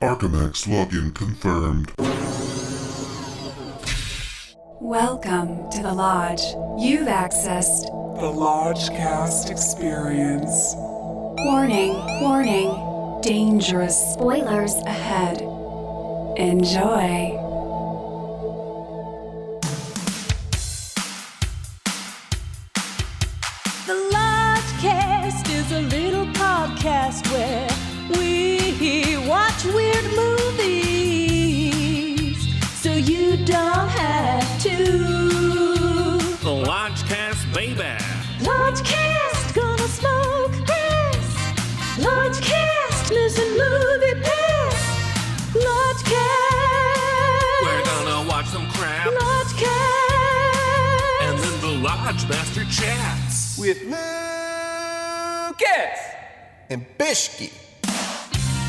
Archimex login confirmed. Welcome to the Lodge. You've accessed the Lodgecast experience. Warning, warning. Dangerous spoilers ahead. Enjoy. The Lodgecast is a little podcast where we watch weird movies, so you don't have to. The Lodgecast, baby. Lodgecast, gonna smoke grass. Lodgecast, missing movie pass. Lodgecast, We're gonna watch some crap. Lodgecast. And then the Lodge Master chats. With Lucas and Bishki.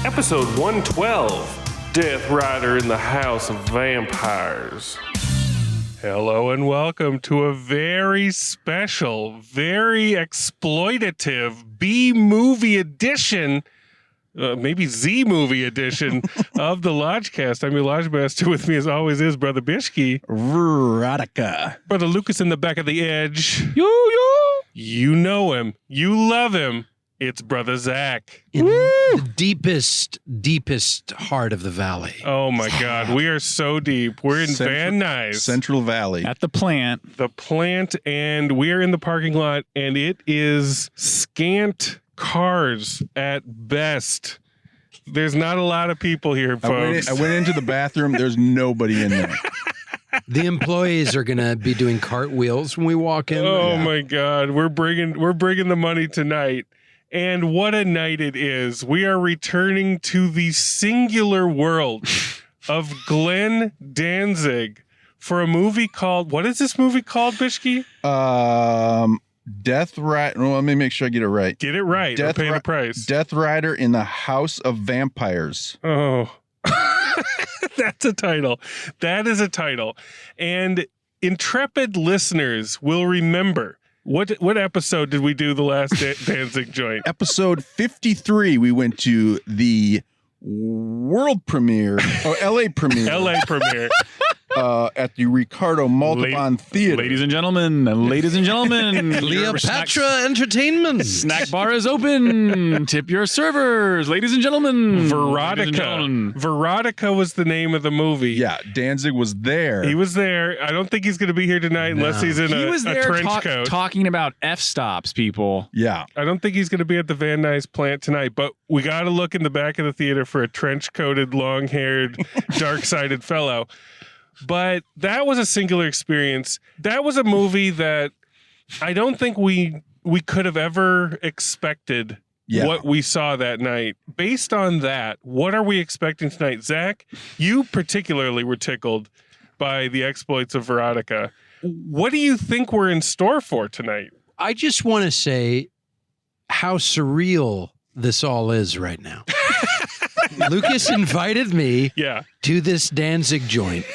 Episode 112, Death Rider in the House of Vampires. Hello and welcome to a very special, very exploitative B-movie edition, maybe Z-movie edition of the Lodgecast. I'm your Lodge Master. With me as always is Brother Bishki. Verotika. Brother Lucas in the back of the edge. Yo. You know him. You love him. It's Brother Zach. In the deepest heart of the valley. Oh my God, we are so deep. We're in Van Nuys. Central Valley. At the plant. The plant, and we're in the parking lot, and it is scant cars at best. There's not a lot of people here, folks. I went into the bathroom. There's nobody in there. The employees are going to be doing cartwheels when we walk in. Oh my God, we're bringing the money tonight. And what a night it is. We are returning to the singular world of Glenn Danzig for a movie called, what is this movie called, Bishki? Death Rider. Well, let me make sure I get it right. Get it right or pay the price. Death Rider in the House of Vampires. Oh, that's a title. That is a title. And intrepid listeners will remember. What episode did we do the last Danzig joint? Episode 53. We went to the world premiere, or LA premiere. LA premiere. At the Ricardo Montalban Theater. Ladies and gentlemen, Cleopatra Entertainment. Snack bar is open. Tip your servers. Ladies and gentlemen. Verotika was the name of the movie. Yeah, Danzig was there. He was there. I don't think he's going to be here tonight unless he's in a trench coat. Talking about F-stops, people. Yeah. I don't think he's going to be at the Van Nuys plant tonight, but we got to look in the back of the theater for a trench-coated, long-haired, dark-sided fellow. But that was a singular experience. That was a movie that I don't think we could have ever expected what we saw that night. Based on that, what are we expecting tonight? Zach, you particularly were tickled by the exploits of Verotika. What do you think we're in store for tonight? I just want to say how surreal this all is right now. Lucas invited me to this Danzig joint.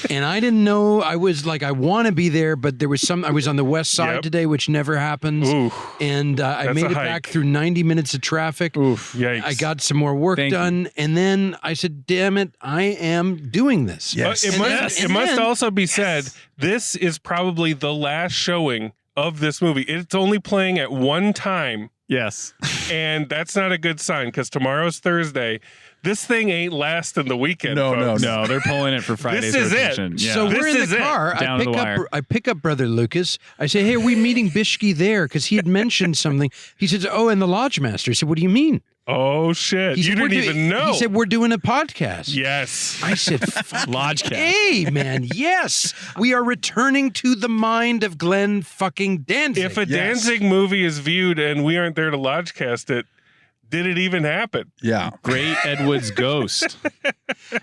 And I didn't know. I was like, I want to be there, but there was I was on the west side today, which never happens. Ooh, and I made it back through 90 minutes of traffic. Oof, yikes. I got some more work done. And then I said, damn it, I am doing this. Yes. It must also be said, this is probably the last showing of this movie. It's only playing at one time. Yes. And that's not a good sign because tomorrow's Thursday. This thing ain't lasting the weekend. No, they're pulling it for Friday's This is rotation. it. Yeah. So we're in the car. I pick up Brother Lucas. I say, hey, are we meeting Bishki there? Because he had mentioned something. He says, oh, and the Lodge Master. I said, what do you mean? Oh, shit. You didn't even know. He said, we're doing a podcast. Yes. I said, Lodgecast. Hey, man, yes. We are returning to the mind of Glenn fucking Danzig. If a Danzig movie is viewed and we aren't there to Lodgecast it, did it even happen? Yeah. Great Ed Wood's Ghost.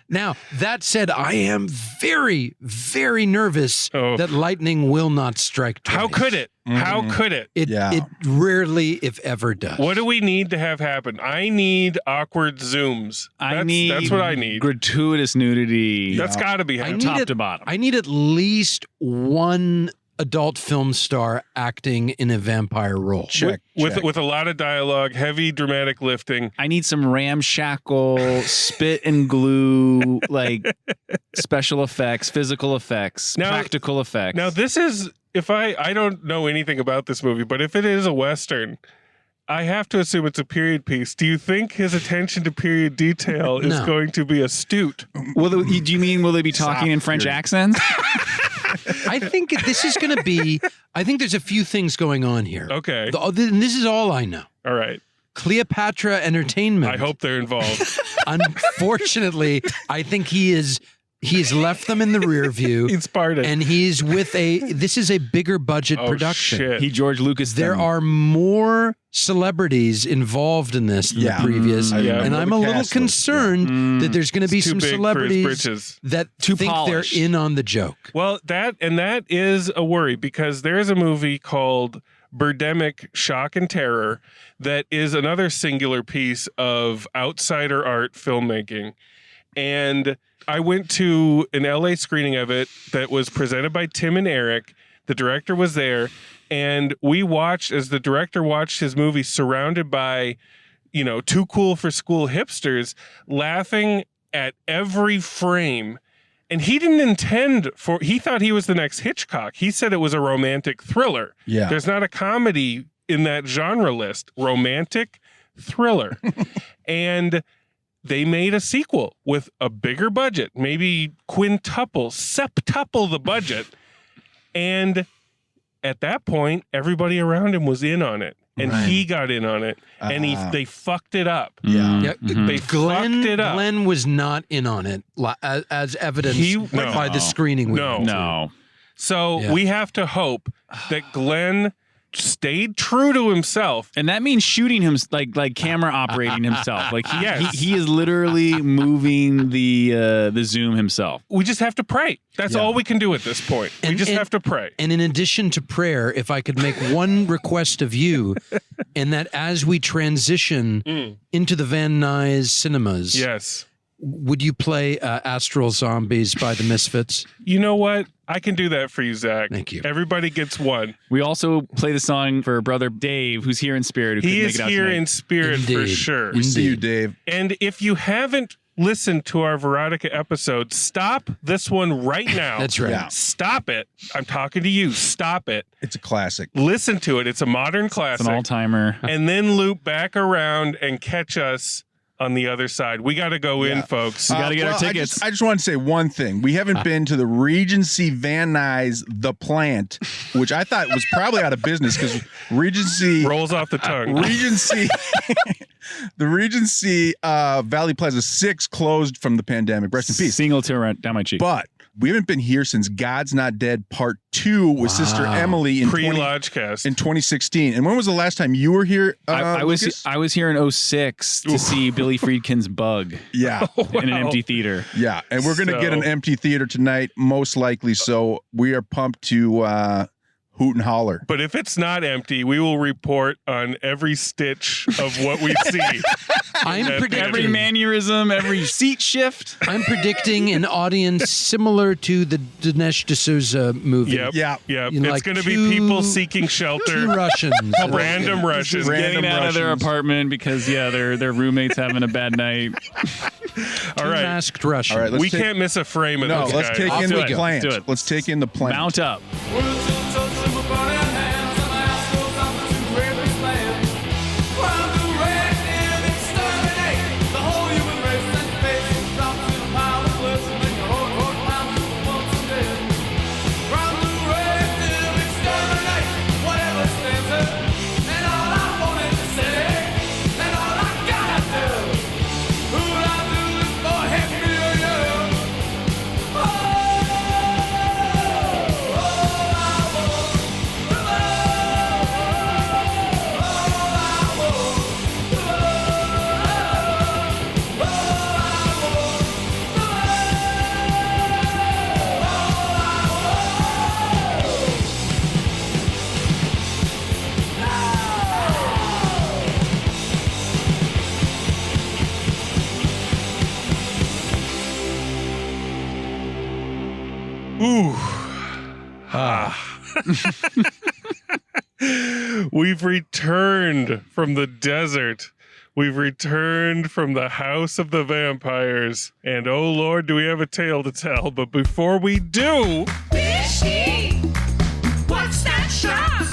Now, that said, I am very, very nervous that lightning will not strike twice. How could it? How could it? It rarely, if ever, does. What do we need to have happen? I need awkward zooms. That's what I need. Gratuitous nudity. That's got to be happening. Top to bottom. I need at least one adult film star acting in a vampire role. Check. With a lot of dialogue, heavy dramatic lifting. I need some ramshackle, spit and glue, like special effects, physical effects, practical effects. Now, this is, if I don't know anything about this movie, but if it is a Western, I have to assume it's a period piece. Do you think his attention to period detail is going to be astute? Do you mean will they be talking in French accents? I think this is going to be, I think there's a few things going on here. Okay. And this is all I know. All right. Cleopatra Entertainment. I hope they're involved. Unfortunately, I think he's left them in the rear view. He's Spartan. And he's with this is a bigger budget production. Shit. He George Lucas. There are more celebrities involved in this than the previous. And I'm a little concerned that there's going to be some celebrities that think they're in on the joke. Well, that is a worry, because there is a movie called Birdemic Shock and Terror that is another singular piece of outsider art filmmaking. And I went to an LA screening of it that was presented by Tim and Eric. The director was there, and we watched as the director watched his movie surrounded by, too cool for school hipsters laughing at every frame. And he didn't intend he thought he was the next Hitchcock. He said it was a romantic thriller. Yeah. There's not a comedy in that genre list. Romantic thriller. And they made a sequel with a bigger budget, maybe septuple the budget. And at that point, everybody around him was in on it. And he got in on it. And they fucked it up. Yeah. They fucked it up. Glenn was not in on it, as evidenced by the screening we went to. No. So we have to hope that Glenn stayed true to himself, and that means shooting him like camera operating himself. Like he is literally moving the zoom himself. We just have to pray. That's all we can do at this point. We just have to pray. And in addition to prayer, if I could make one request of you, and that as we transition into the Van Nuys cinemas, yes, would you play Astral Zombies by the Misfits? You know what? I can do that for you, Zach. Thank you. Everybody gets one. We also play the song for brother Dave, who's here in spirit. He is here in spirit for sure. We see you, Dave. And if you haven't listened to our Verotika episode, stop this one right now. That's right. Yeah. Stop it. I'm talking to you. Stop it. It's a classic. Listen to it. It's a modern classic. It's an all-timer. And then loop back around and catch us on the other side. We got to go in, folks. We got to get our tickets. I just want to say one thing. We haven't been to the Regency Van Nuys The Plant, which I thought was probably out of business because Regency rolls off the tongue. The Regency Valley Plaza 6 closed from the pandemic. Rest in peace. Single tear down my cheek. But we haven't been here since God's Not Dead Part 2 with Sister Emily in Pre-Lodgecast in 2016. And when was the last time you were here? I was here in 06 to see Billy Friedkin's Bug. Yeah. In an empty theater. Yeah. And we're going to get an empty theater tonight, most likely. So we are pumped to hoot and holler. But if it's not empty, we will report on every stitch of what we see. I'm predicting every mannerism, every seat shift. I'm predicting an audience similar to the Dinesh D'Souza movie. Yep. Yeah. Yep. You know, It's like going to be people seeking shelter. Two Russians. Random Russians. Getting out of their apartment because, their roommate's having a bad night. All right. Masked Russians. All right, We can't miss a frame of this let's guy. take in the plant. Do it. Let's take in the plant. Mount up. We've returned from the desert. We've returned from the house of the vampires. And oh Lord, do we have a tale to tell. But before we do... Fishy! What's that shot?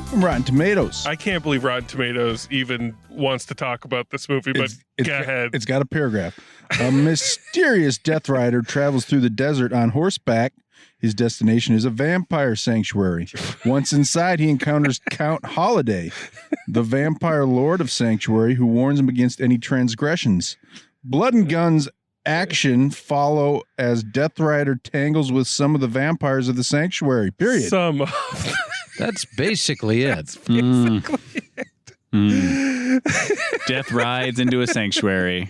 From Rotten Tomatoes. I can't believe Rotten Tomatoes even wants to talk about this movie, but go ahead. It's got a paragraph. A mysterious Death Rider travels through the desert on horseback. His destination is a vampire sanctuary. Once inside, he encounters Count Holiday, the vampire lord of Sanctuary, who warns him against any transgressions. Blood and guns action follow as Death Rider tangles with some of the vampires of the Sanctuary, period. Some of That's basically it. That's basically it. Death rides into a sanctuary.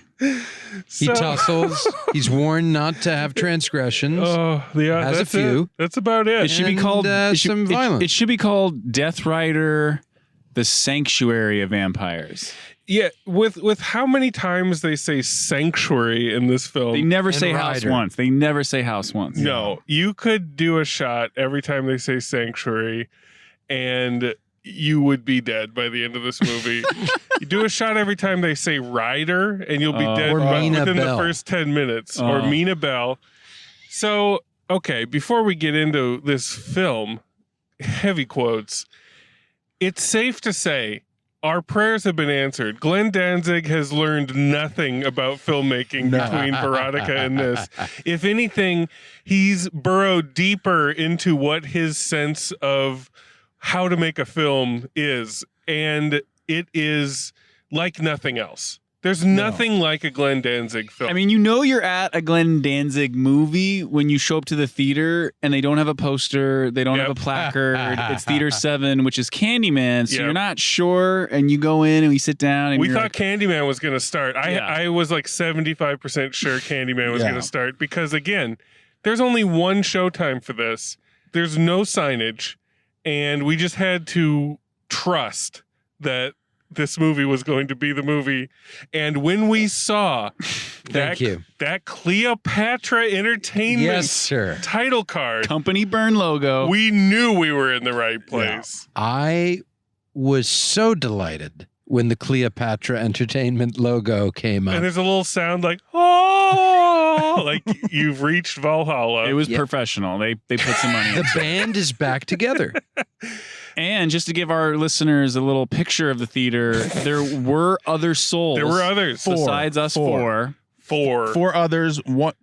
He tussles. He's warned not to have transgressions. Oh, yeah, has that's a few. it. That's about it. It should be called some violence. It should be called Death Rider, the Sanctuary of Vampires. Yeah, with how many times they say sanctuary in this film. They never And say house Rider. once. They never say house once. No, you could do a shot every time they say sanctuary, and you would be dead by the end of this movie. You do a shot every time they say rider, and you'll be dead Or Mina within Bell. the first 10 minutes. Or Mina Bell. So, okay, before we get into this film, heavy quotes, it's safe to say our prayers have been answered. Glenn Danzig has learned nothing about filmmaking between Verotika and this. If anything, he's burrowed deeper into what his sense of how to make a film is, and it is like nothing else. There's nothing like a Glenn Danzig film. I mean, you know you're at a Glenn Danzig movie when you show up to the theater and they don't have a poster, they don't have a placard. It's Theater 7, which is Candyman, so you're not sure, and you go in and we sit down. And we you're thought Candyman was going to start. I was like 75% sure Candyman was going to start because, again, there's only one showtime for this. There's no signage. And we just had to trust that this movie was going to be the movie. And when we saw that Cleopatra Entertainment title card, company burn logo, we knew we were in the right place. Yeah. I was so delighted when the Cleopatra Entertainment logo came up. And there's a little sound like, oh, like you've reached Valhalla. It was professional. They put some money into The band is back together. And just to give our listeners a little picture of the theater, there were other souls. There were others. Besides us four. Four others,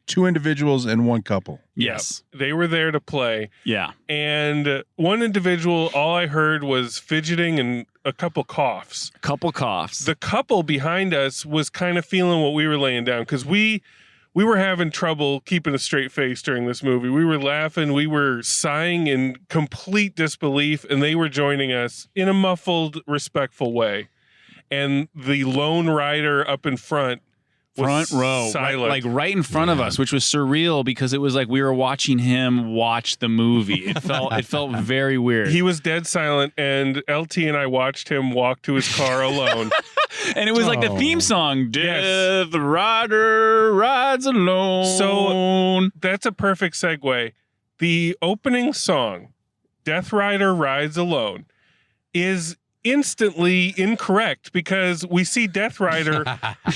two individuals and one couple. Yes. Yep. They were there to play. Yeah. And one individual, all I heard was fidgeting and a couple coughs. The couple behind us was kind of feeling what we were laying down because we were having trouble keeping a straight face during this movie. We were laughing, we were sighing in complete disbelief, and they were joining us in a muffled, respectful way. And the lone rider up in front was row, silent. right in front of us, which was surreal because it was like we were watching him watch the movie. It felt very weird. He was dead silent, and LT and I watched him walk to his car alone. And it was like the theme song, Death Rider rides alone. So that's a perfect segue. The opening song, Death Rider Rides Alone, is instantly incorrect because we see Death Rider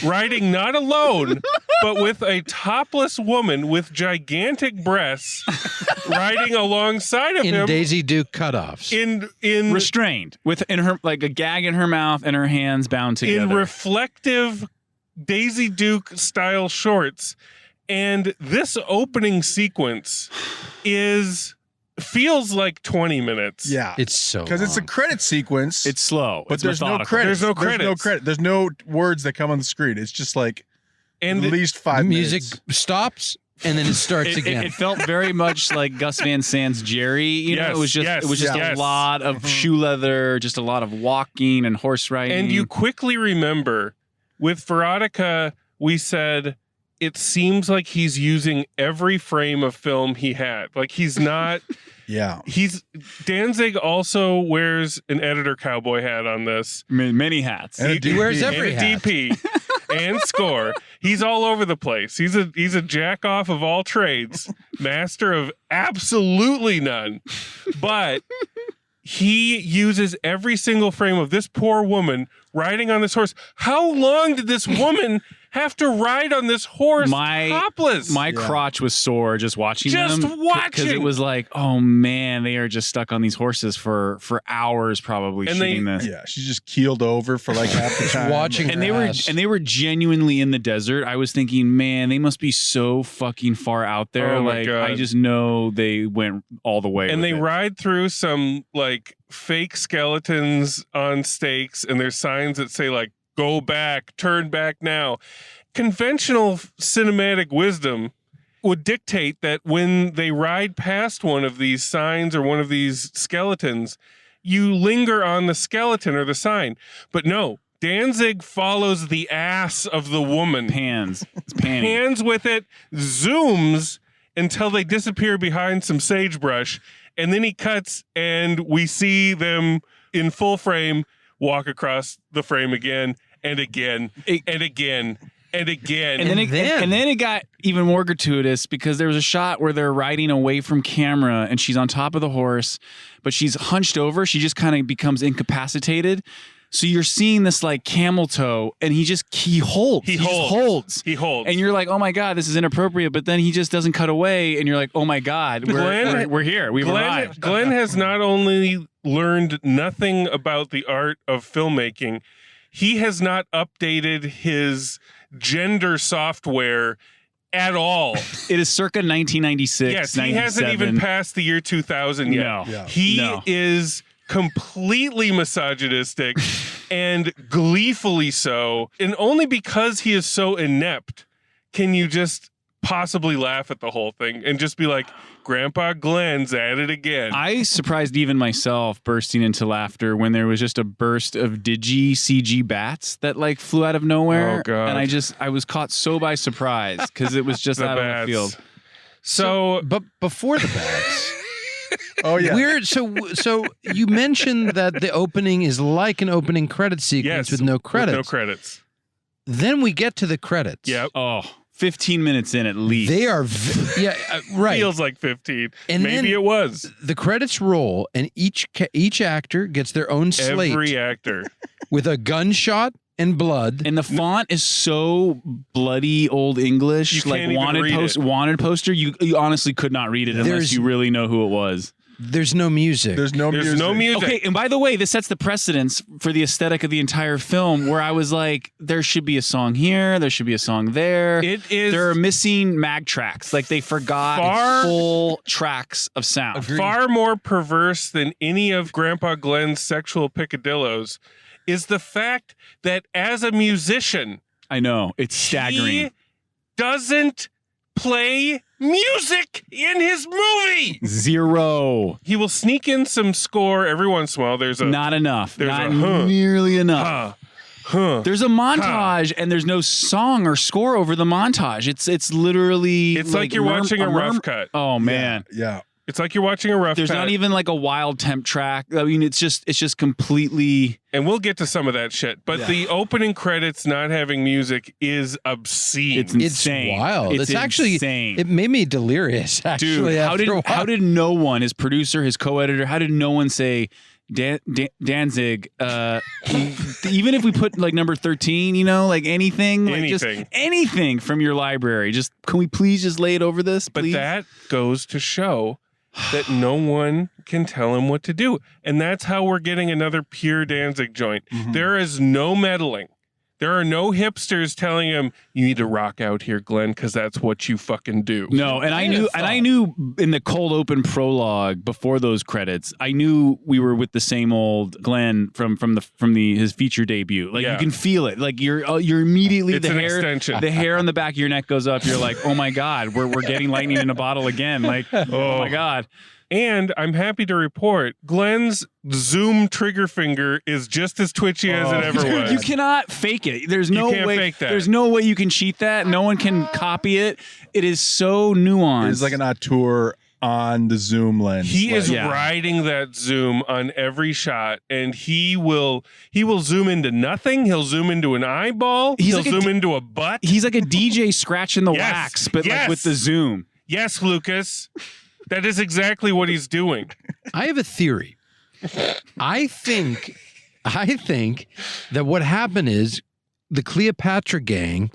riding not alone, but with a topless woman with gigantic breasts riding alongside of him. In Daisy Duke cutoffs. In restrained in her, like a gag in her mouth and her hands bound together. In reflective Daisy Duke style shorts. And this opening sequence feels like 20 minutes. Yeah. It's so because it's a credit sequence. It's slow. But there's no credits. There's no words that come on the screen. It's just like at least 5 minutes. Music stops and then it starts again. It felt very much like Gus Van Sant's Jerry. You know, it was just a lot of shoe leather, just a lot of walking and horse riding. And you quickly remember with Verotika, we said it seems like he's using every frame of film he had. Like he's not. Yeah. Danzig also wears an editor cowboy hat on this. Many hats. He wears every hat. DP. and score. He's all over the place. He's a jack off of all trades, master of absolutely none. But he uses every single frame of this poor woman riding on this horse. How long did this woman have to ride on this horse topless? My crotch was sore just watching them. Because it was like, oh man, they are just stuck on these horses for hours probably shooting this. Yeah, she just keeled over for like half the time. Watching and they were genuinely in the desert. I was thinking, man, they must be so fucking far out there. Oh my like God. I just know they went all the way. And with they it. ride through some like fake skeletons on stakes, and there's signs that say like, go back, turn back now. Conventional cinematic wisdom would dictate that when they ride past one of these signs or one of these skeletons, you linger on the skeleton or the sign. But no, Danzig follows the ass of the woman. Pans with it, zooms until they disappear behind some sagebrush, and then he cuts and we see them in full frame walk across the frame again and again and again. And again. And then it got even more gratuitous because there was a shot where they're riding away from camera and she's on top of the horse, but she's hunched over. She just kind of becomes incapacitated. So you're seeing this like camel toe and he holds. He holds. And you're like, oh my God, this is inappropriate. But then he just doesn't cut away. And you're like, oh my God, we're here. We've arrived. Glenn has not only learned nothing about the art of filmmaking, he has not updated his gender software at all. It is circa 1996. Yes, he hasn't even passed the year 2000 yet. No. Yeah. He is completely misogynistic and gleefully so. And only because he is so inept can you just possibly laugh at the whole thing and just be like, Grandpa Glenn's at it again. I surprised even myself bursting into laughter when there was just a burst of CG bats that like flew out of nowhere. Oh God. And I was caught so by surprise because it was just out of the field. So but before the bats. Oh yeah. Weird. So you mentioned that the opening is like an opening credit sequence with no credits. With no credits. Then we get to the credits. Yep. Oh, 15 minutes in at least. They are, right. Feels like 15. And maybe it was. The credits roll, and each actor gets their own slate. Every actor. With a gunshot and blood. And the font is so bloody old English, like wanted poster. You honestly could not read it unless you really know who it was. There's no music. There's no music. Okay, and by the way, this sets the precedence for the aesthetic of the entire film, where I was like, there should be a song here, there should be a song there. There are missing mag tracks. Like they forgot full tracks of sound. Agreed. Far more perverse than any of Grandpa Glenn's sexual picadillos is the fact that as a musician, I know, it's staggering. He doesn't play music in his movie. Zero. He will sneak in some score every once in a while. There's not enough. There's not nearly enough. There's a montage and there's no song or score over the montage. It's literally like you're watching a rough cut. Oh man. Yeah. It's like you're watching a rough cut. There's not even like a wild temp track. I mean, it's just completely. And we'll get to some of that shit. But the opening credits not having music is obscene. It's insane. It's wild. It's actually insane. It made me delirious. Actually, dude, how did no one, his producer, his co-editor, how did no one say, Danzig, even if we put like number 13, you know, like anything, like just anything from your library, just can we please just lay it over this, please? But that goes to show that no one can tell him what to do. And that's how we're getting another pure Danzig joint. Mm-hmm. There is no meddling. There are no hipsters telling him, you need to rock out here, Glenn, because that's what you fucking do. No, and I knew in the cold open prologue before those credits, I knew we were with the same old Glenn from his feature debut. Like you can feel it. Like you're immediately it's the hair on the back of your neck goes up. You're like, oh my God, we're getting lightning in a bottle again. Like, oh my God. And I'm happy to report Glenn's zoom trigger finger is just as twitchy as it ever was. You cannot fake it. There's no way. Fake that. There's no way you can cheat that. No one can copy it. It is so nuanced. It's like an auteur on the zoom lens. He is riding that zoom on every shot, and he will zoom into nothing. He'll zoom into an eyeball. He'll zoom into a butt. He's like a DJ scratching the wax, but like with the zoom. Yes, Lucas. That is exactly what he's doing. I have a theory. I think that what happened is the Cleopatra gang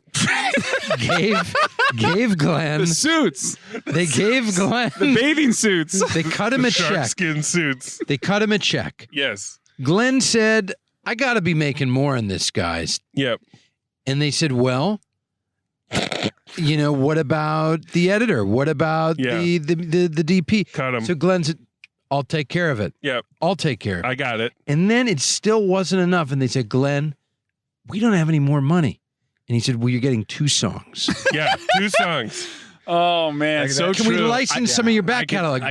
gave Glenn the suits. They gave Glenn the bathing suits. They cut him a check. Skin suits. They cut him a check. Yes. Glenn said, "I got to be making more on this, guys." Yep. And they said, "Well, what about the editor? What about the DP?" Cut him. So Glenn said, "I'll take care of it." Yep. I'll take care of it. I got it. And then it still wasn't enough. And they said, "Glenn, we don't have any more money." And he said, "Well, you're getting 2 songs." Yeah, 2 songs. Oh man, so can we license some of your back catalog?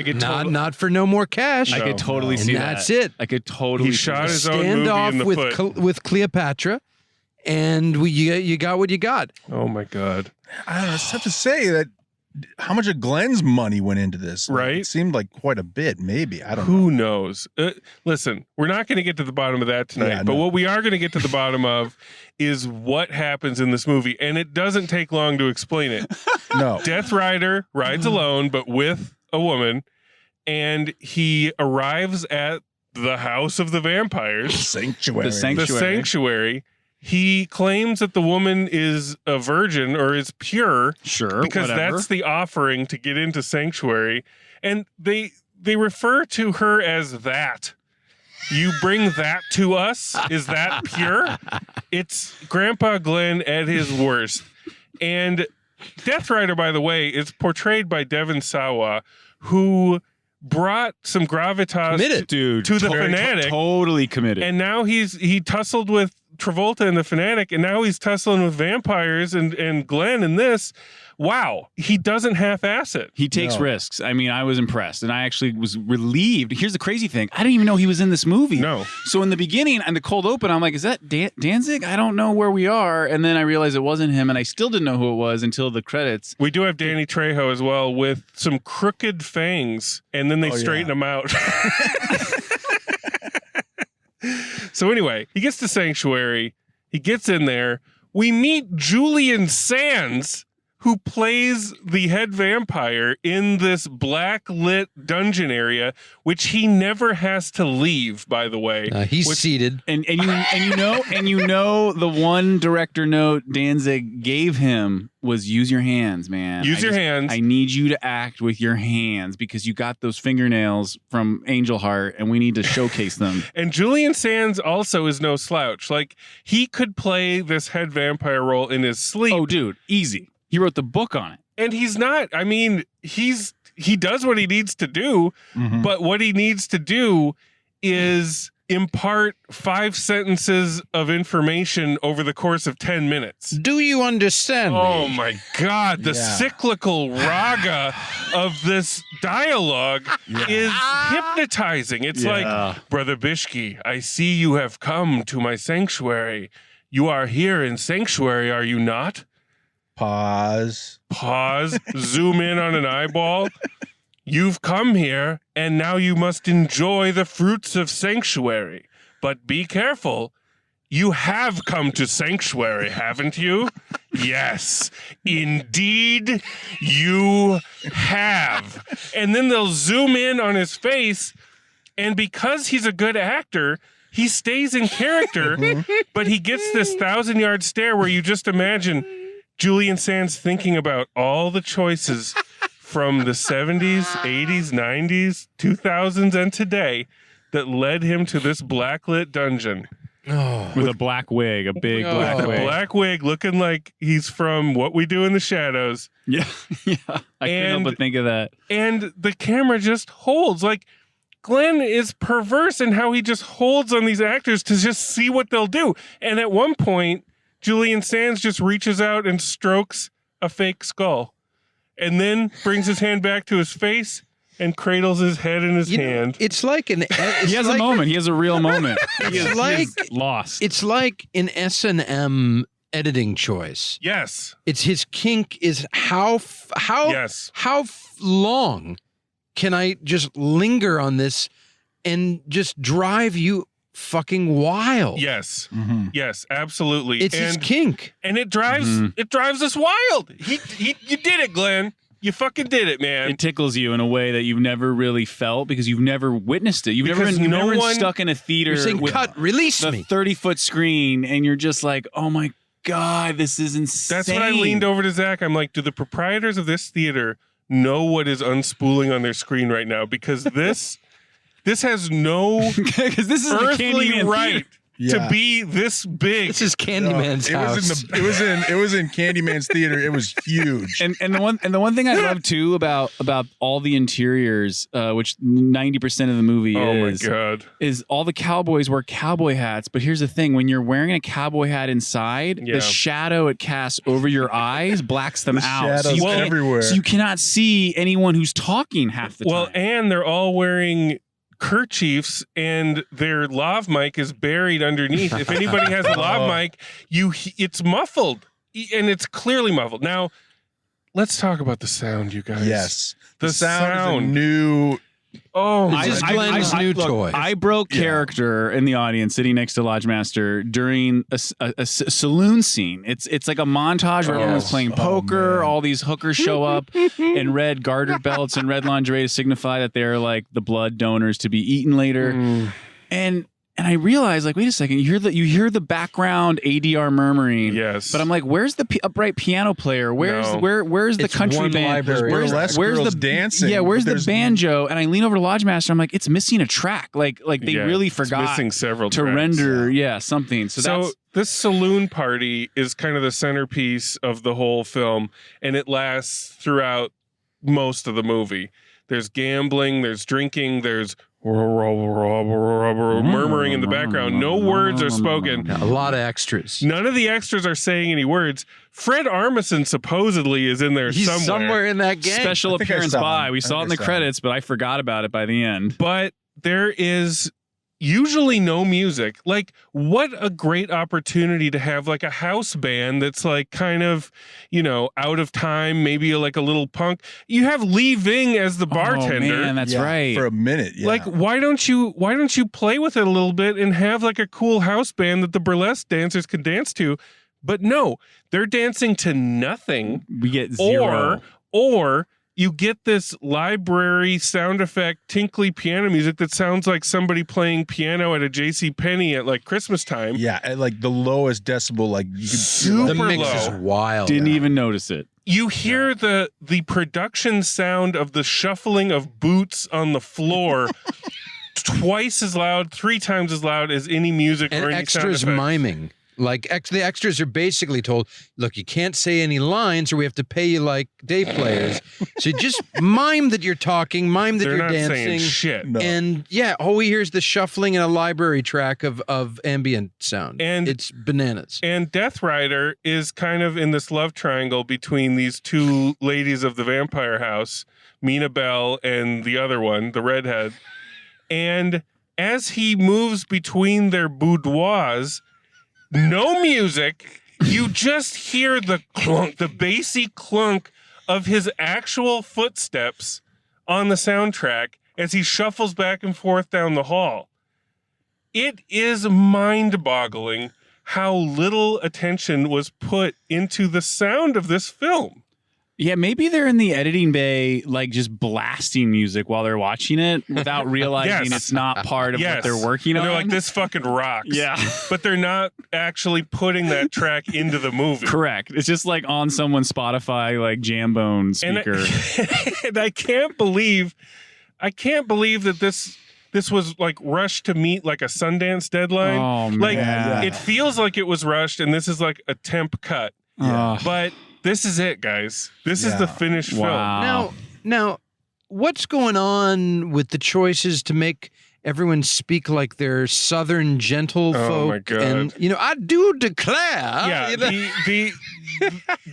Not for no more cash. I could totally see that. That's it. I could totally. He shot his own movie in the foot with Cleopatra, and you got what you got. Oh my God! I don't know. It's tough to say that how much of Glenn's money went into this. Right? It seemed like quite a bit. Maybe I don't know. Who knows? Listen, we're not going to get to the bottom of that tonight. But what we are going to get to the bottom of is what happens in this movie, and it doesn't take long to explain it. No. Death Rider rides alone, but with a woman, and he arrives at the house of the vampires. Sanctuary. The sanctuary. He claims that the woman is a virgin or is pure. Sure, because that's the offering to get into sanctuary. And they refer to her as that. You bring that to us? Is that pure? It's Grandpa Glenn at his worst. And Death Rider, by the way, is portrayed by Devon Sawa, who brought some gravitas to the Fanatic. Totally committed. And now he tussled with Travolta and the Fanatic, and now he's tussling with vampires and Glenn in this. Wow, he doesn't half-ass it. He takes risks. I mean, I was impressed, and I actually was relieved. Here's the crazy thing. I didn't even know he was in this movie. No. So in the beginning, and the cold open, I'm like, is that Danzig? I don't know where we are. And then I realized it wasn't him, and I still didn't know who it was until the credits. We do have Danny Trejo as well with some crooked fangs, and then they straighten him out. So anyway, he gets to Sanctuary. He gets in there. We meet Julian Sands, who plays the head vampire in this black-lit dungeon area, which he never has to leave, by the way. He's seated. And you know the one director note Danzig gave him was use your hands, man. Use your hands. I need you to act with your hands because you got those fingernails from Angel Heart and we need to showcase them. And Julian Sands also is no slouch. Like, he could play this head vampire role in his sleep. Oh, dude, easy. He wrote the book on it. And he's not. I mean, he does what he needs to do, but what he needs to do is impart 5 sentences of information over the course of 10 minutes. Do you understand me? Oh my God, the cyclical raga of this dialogue is hypnotizing. It's like, Brother Bishki, I see you have come to my sanctuary. You are here in sanctuary, are you not? Pause. Zoom in on an eyeball. You've come here, and now you must enjoy the fruits of sanctuary. But be careful. You have come to sanctuary, haven't you? Yes, indeed you have. And then they'll zoom in on his face, and because he's a good actor, he stays in character, but he gets this 1,000-yard stare where you just imagine Julian Sands thinking about all the choices from the 70s, 80s, 90s, 2000s, and today that led him to this blacklit dungeon. With a black wig, a big black wig. A black wig looking like he's from What We Do in the Shadows. Yeah. I couldn't help but think of that. And the camera just holds. Like, Glenn is perverse in how he just holds on these actors to just see what they'll do. And at one point, Julian Sands just reaches out and strokes a fake skull and then brings his hand back to his face and cradles his head in his hand. It's like an... He has a moment. He has a real moment. He is lost. It's like an S&M editing choice. Yes. It's his kink is how long can I just linger on this and just drive you fucking wild? Yes. Yes, absolutely. It's his kink. And it drives us wild. You did it, Glenn. You fucking did it, man. It tickles you in a way that you've never really felt because you've never witnessed it. You've never been stuck in a theater with release the me. 30-foot screen and you're just like, oh my God, this is insane. That's when I leaned over to Zach. I'm like, do the proprietors of this theater know what is unspooling on their screen right now? Because this has no because this is earthly right Yeah. to be this big. This is Candyman's house. It was in Candyman's theater. It was huge. And the one thing I love too about all the interiors, which 90% of the movie is all the cowboys wear cowboy hats. But here's the thing: when you're wearing a cowboy hat inside, the shadow it casts over your eyes blacks them out. Shadows everywhere. So you cannot see anyone who's talking half the time. Well, and they're all wearing kerchiefs and their lav mic is buried underneath. If anybody has a lav mic, it's muffled and it's clearly muffled. Now, let's talk about the sound, you guys. Yes. The sound. is a new. Oh, This is Glenn's new toy. I broke character in the audience sitting next to Lodge Master during a saloon scene. It's like a montage where everyone's playing poker. All these hookers show up in red gartered belts and red lingerie to signify that they're like the blood donors to be eaten later. And I realized, like, wait a second, you hear the background ADR murmuring. Yes. But I'm like, where's the upright piano player? Where's the It's country one band? library. Where's Girls the dancing? Yeah, where's but the banjo? And I lean over to Lodge Master. I'm like, it's missing a track. Like they really forgot missing several to tracks. render something. So that's this saloon party is kind of the centerpiece of the whole film, and it lasts throughout most of the movie. There's gambling, there's drinking, there's murmuring in the background. No words are spoken. A lot of extras. None of the extras are saying any words. Fred Armisen supposedly is in there He's somewhere in that gang. special I think I appearance saw by. him. We I saw think it in I the saw him. credits, but I forgot about it by the end. But there is usually no music. Like, what a great opportunity to have like a house band that's like kind of, out of time, maybe like a little punk. You have Lee Ving as the bartender. Oh, man, that's Yeah, right. For a minute. Yeah. Like, why don't you play with it a little bit and have like a cool house band that the burlesque dancers could dance to? But no, they're dancing to nothing. We get zero. Or you get this library sound effect, tinkly piano music that sounds like somebody playing piano at a JCPenney at like Christmas time. Yeah, at like the lowest decibel, like you could Super The mix low. is wild. Didn't even notice it. You hear the production sound of the shuffling of boots on the floor twice as loud, 3 times as loud as any music and or any extras sound effects. miming. Like the extras are basically told, look, you can't say any lines or we have to pay you like day players. So just mime that you're talking, mime that They're you're not dancing. saying shit. No. And yeah, all we hear is the shuffling and a library track of ambient sound. And it's bananas. And Death Rider is kind of in this love triangle between these two ladies of the vampire house, Mina Bell and the other one, the redhead. And as he moves between their boudoirs, no music, you just hear the clunk, the bassy clunk of his actual footsteps on the soundtrack as he shuffles back and forth down the hall. It is mind-boggling how little attention was put into the sound of this film. Yeah, maybe they're in the editing bay, like just blasting music while they're watching it without realizing it's not part of what they're working And on. they're like, this fucking rocks. Yeah. But they're not actually putting that track into the movie. Correct. It's just like on someone's Spotify, like Jambone speaker. And I can't believe that this was like rushed to meet like a Sundance deadline. Oh, man. Like Yeah. it feels like it was rushed and this is like a temp cut. Yeah. But this is it, guys. This is the finished Wow. Now, what's going on with the choices to make everyone speak like they're Southern gentlefolk? Oh my God. And I do declare. Yeah, the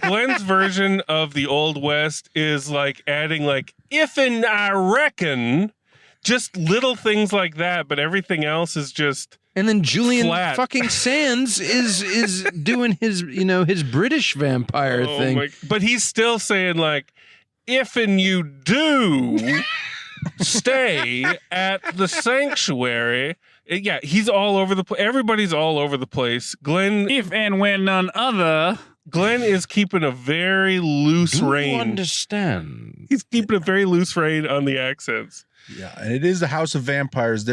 Glenn's version of the Old West is like adding like if and I reckon, just little things like that, but everything else is just. And then Julian flat. fucking Sands is doing his his British vampire thing. But he's still saying like if and you do. stay at the sanctuary. Yeah, he's all over the place. Everybody's all over the place. Glenn, if and when none other. Glenn is keeping a very loose rein. Do you understand? He's keeping a very loose rein on the accents. Yeah, and it is the House of Vampires.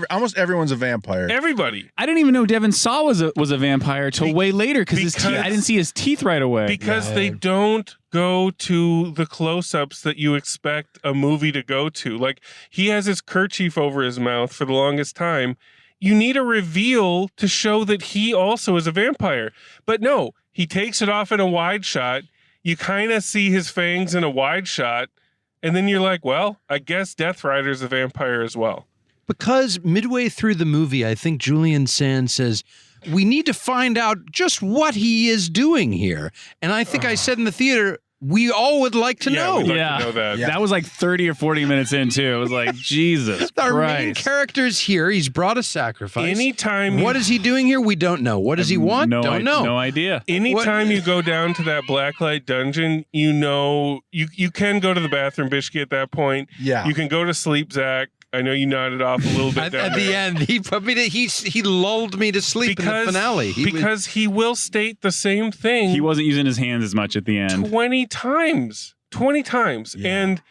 Almost everyone's a vampire. Everybody. I didn't even know Devon Sawa was a vampire till way later because I didn't see his teeth right away. Because they don't go to the close-ups that you expect a movie to go to. Like, he has his kerchief over his mouth for the longest time. You need a reveal to show that he also is a vampire. But no, he takes it off in a wide shot. You kind of see his fangs in a wide shot. And then you're like, well, I guess Death Rider's a vampire as well. Because midway through the movie, I think Julian Sands says, we need to find out just what he is doing here. And I think I said in the theater, we all would like to know. We'd like to know that. That was like 30 or 40 minutes in, too. It was like, Jesus Our Christ. main character's here. He's brought a sacrifice. Anytime. What is he doing here? We don't know. What does he want? Don't know. No idea. Anytime you go down to that blacklight dungeon, you know, you can go to the bathroom, Bishki, at that point. Yeah. You can go to sleep, Zach. I know you nodded off a little bit At the end, he put me to, he lulled me to sleep in the finale. He will state the same thing. He wasn't using his hands as much at the end. 20 times. Yeah. And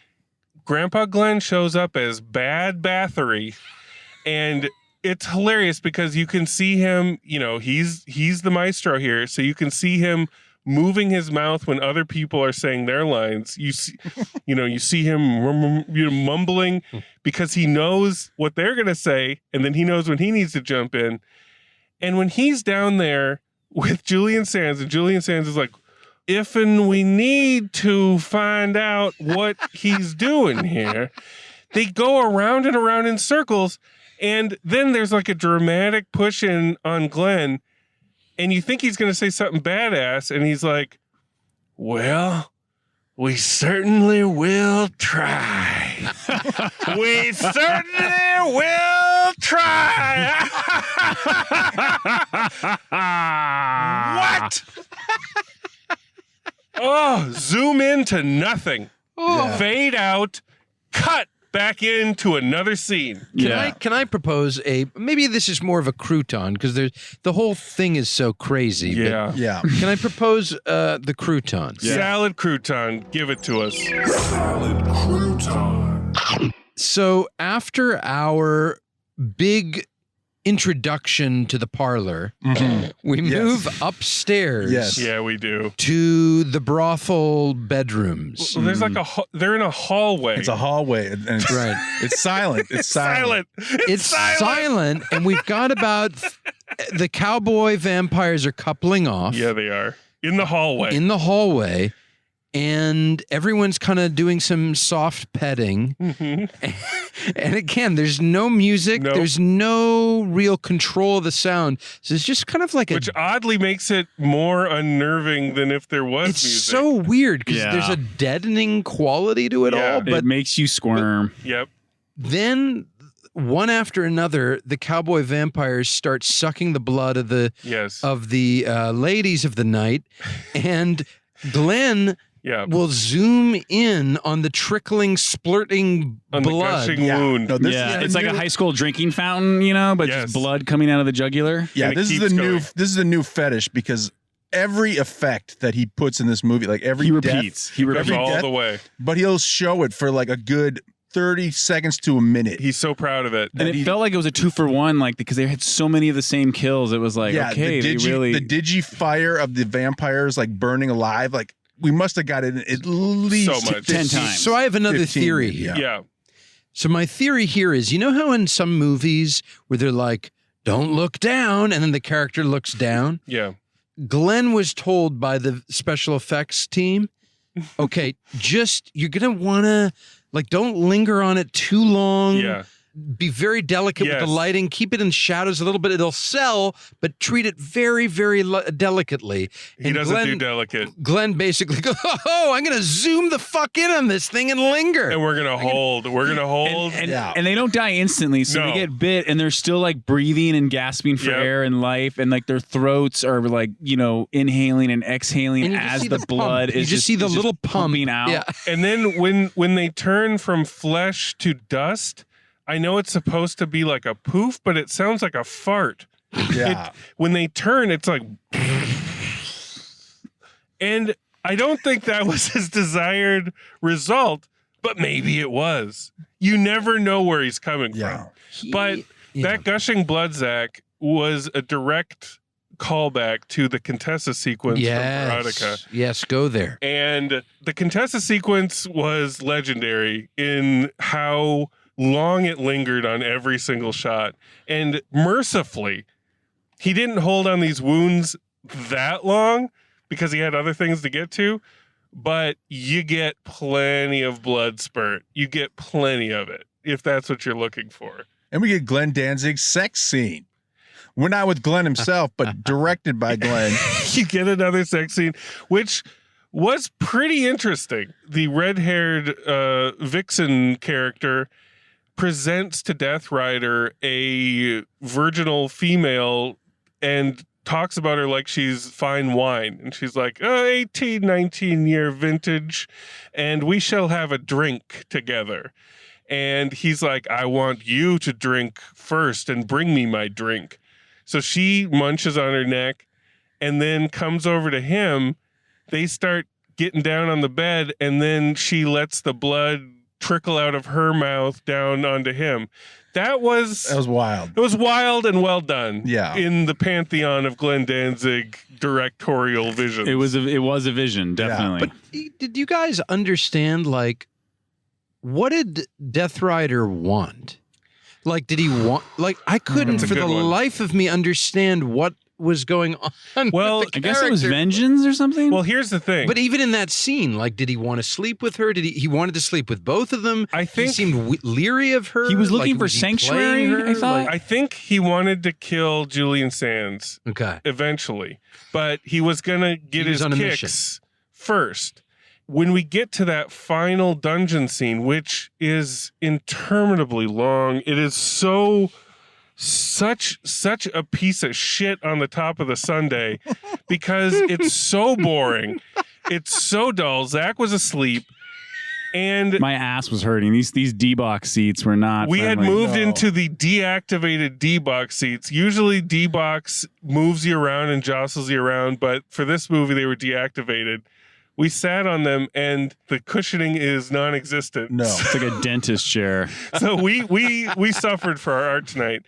Grandpa Glenn shows up as Bad Bathory. And it's hilarious because you can see him, you know, he's the maestro here. So you can see him moving his mouth when other people are saying their lines. You see him mumbling because he knows what they're going to say, and then he knows when he needs to jump in. And when he's down there with Julian Sands, and Julian Sands is like, if and we need to find out what he's doing here, they go around and around in circles, and then there's like a dramatic push in on Glenn. And you think he's going to say something badass, and he's like, well, we certainly will try. We certainly will try. What? Oh, zoom in to nothing. Fade out, cut back into another scene. Can I propose maybe this is more of a crouton because the whole thing is so crazy. Yeah. Can I propose the croutons? Yeah. Salad crouton, give it to us. Salad crouton. So after our big introduction to the parlor, we move upstairs. Yes. Yeah, we do. To the brothel bedrooms. Well, there's like they're in a hallway. It's a hallway, and it's right. It's silent. It's silent. It's silent, and we've got about the cowboy vampires are coupling off. Yeah, they are in the hallway. And everyone's kind of doing some soft petting. And again, there's no music. Nope. There's no real control of the sound. So it's just kind of like Which oddly makes it more unnerving than if there was it's music. so weird because there's a deadening quality to it all. But it makes you squirm. Yep. Then one after another, the cowboy vampires start sucking the blood of the ladies of the night. And Glenn... will zoom in on the trickling, splurting on blood. the gushing wound. No, it's like a high school drinking fountain, but just blood coming out of the jugular. Yeah, this is the new fetish because every effect that he puts in this movie, like every he repeats all the way. But he'll show it for like a good 30 seconds to a minute. He's so proud of it. And it felt like it was a 2-for-1, like because they had so many of the same kills. It was like, okay, the digi fire of the vampires like burning alive, like we must have got it at least so much. 10 times. So I have another 15, theory here. Yeah. So my theory here is, you know how in some movies where they're like, don't look down, and then the character looks down? Yeah. Glenn was told by the special effects team, okay, you're going to want to, like, don't linger on it too long. Yeah. be very delicate with the lighting, keep it in shadows a little bit. It'll sell, but treat it very, very delicately. He doesn't do delicate. Glenn basically goes, oh, I'm going to zoom the fuck in on this thing and linger. And we're going to hold. We're going to hold. And they don't die instantly. So they get bit and they're still like breathing and gasping for air and life. And like their throats are like, inhaling and exhaling as the blood is just see the little pumping out. Yeah. And then when they turn from flesh to dust, I know it's supposed to be like a poof, but it sounds like a fart. Yeah. When they turn, it's like... And I don't think that was his desired result, but maybe it was. You never know where he's coming from. But that gushing blood, Zach, was a direct callback to the Contessa sequence from Verotika. Yes, go there. And the Contessa sequence was legendary in how long it lingered on every single shot. And mercifully, he didn't hold on these wounds that long because he had other things to get to, but you get plenty of blood spurt. You get plenty of it, if that's what you're looking for. And we get Glenn Danzig's sex scene. We're not with Glenn himself, but directed by Glenn. You get another sex scene, which was pretty interesting. The red-haired vixen character presents to Death Rider a virginal female and talks about her like she's fine wine. And she's like, 18, 19-year vintage, and we shall have a drink together. And he's like, I want you to drink first and bring me my drink. So she munches on her neck and then comes over to him. They start getting down on the bed, and then she lets the blood trickle out of her mouth down onto him. That was wild. It was wild and well done. Yeah. In the pantheon of Glenn Danzig directorial vision. It was a vision, definitely. Yeah. But did you guys understand, like, what did Death Rider want? Like, did he want, like, I couldn't for the life of me understand what was going on. Well, I guess it was vengeance or something. Well, here's the thing. But even in that scene, like, did he want to sleep with her? Did he wanted to sleep with both of them? I think he seemed leery of her. He was looking for was he sanctuary, playing her? I thought. Like, I think he wanted to kill Julian Sands. Okay. Eventually. But he was going to get his on a kicks mission first. When we get to that final dungeon scene, which is interminably long, it is such a piece of shit on the top of the sundae because it's so boring. It's so dull. Zach was asleep. And my ass was hurting. These D-box seats were not We friendly. had moved into the deactivated D-box seats. Usually D-box moves you around and jostles you around, but for this movie they were deactivated. We sat on them and the cushioning is non-existent. No. It's like a dentist chair. So we suffered for our art tonight.